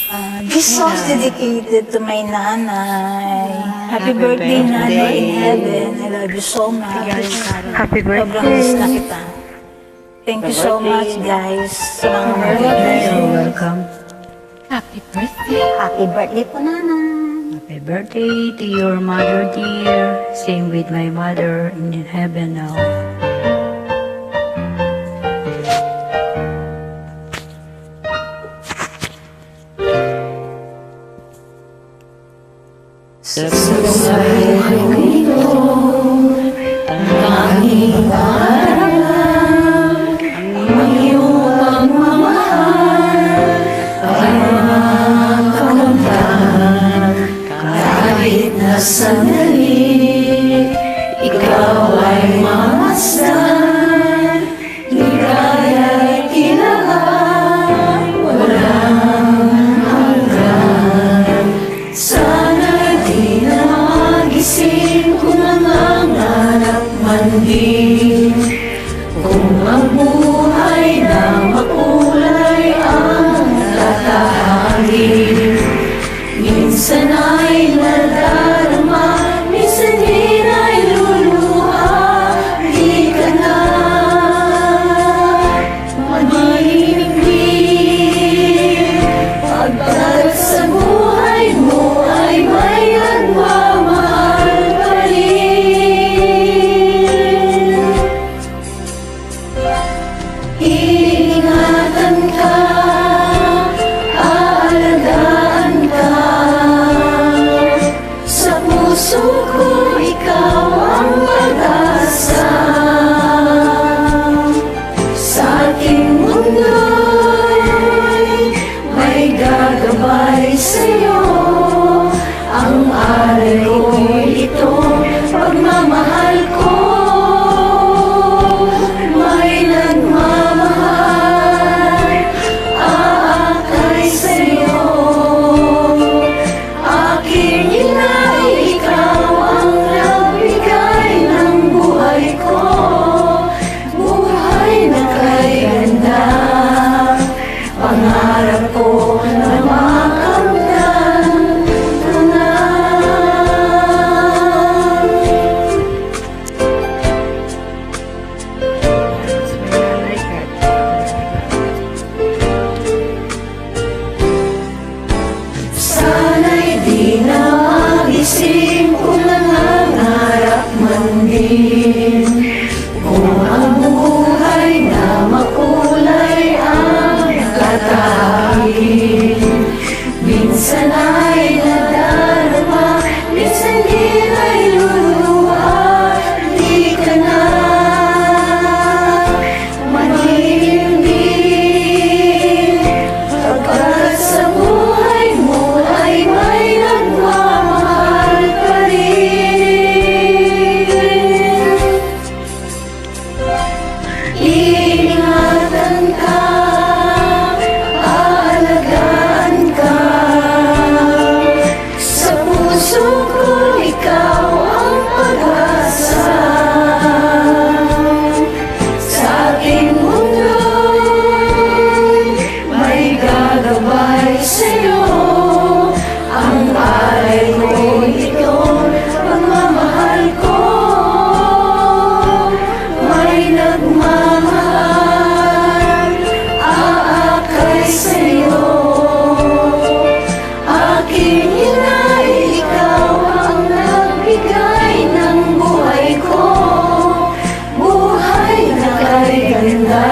This song is dedicated to my nanay. Happy birthday, nanay in heaven. I love you so much. Happy Sobrang birthday. miss na kita. Thank you so much, guys. Sa mga birthday. You're welcome. Happy birthday. Happy birthday po, nanay. Happy birthday to your mother dear. Sing with my mother in heaven now. Sa buhay ko ito, tanging pangarap, ang iyong pagmamahal ay makakamtan. Kahit na sandali, ikaw ay mamasdan. Ligaya'y kinahan, walang hanggan. Sana'y di na magising kung nangangarap man din. Kung ang buhay na makulay ang tatahangin. Minsan ay nadarama, minsan din ay luluha. Di ka na mag-iinggit. Pagkat sa buhay mo ay may nagmamahal pa rin. Ingatan ka, aalagaan ka. Sa puso ko ikaw ang pag-asa. Sa ating mundo'y may gagabay sa'yo. Ang aral ko'y ito, pagmamahal ko. May nagmamahal, aakay sa'yo. Aking inay, ikaw ang nagbigay ng buhay ko. Buhay na kay ganda, pangarap ko na makamtan ka na. Sana'y di na magising kung nangangarap man din. Kung ang buhay na makulay ang katahin. Minsan ay nadarama, minsan din ay luluha. Di ka na mag-iinggit. Pagkat sa buhay mo ay may nagmamahal pa rin. Ingatan ka, aalagaan ka. Sa puso ko ikaw ang pag-asa. Sa ating mundo'y may gagabay sa'yo. Ang alay ko ito, pagmamahal ko. May nagmamahal, aakay sa'yo. Aking inay, ikaw ang nagbigay ng buhay ko. Buhay na kay ganda,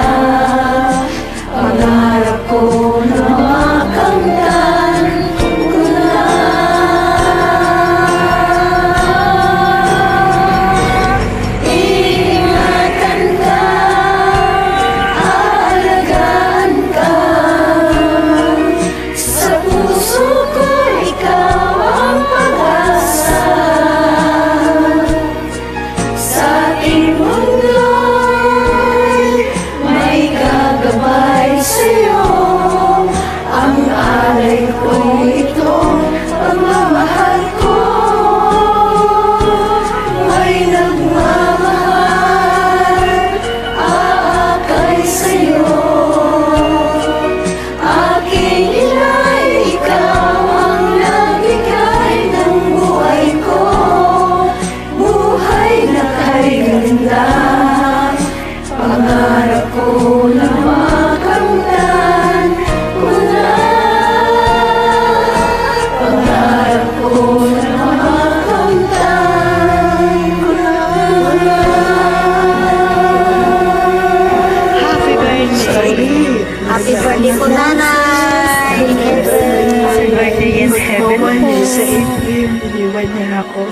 pangarap ko na makamtan. Happy birthday. Happy birthday po, nanay. Happy birthday in heaven po. Sa April, iniwan niya ako.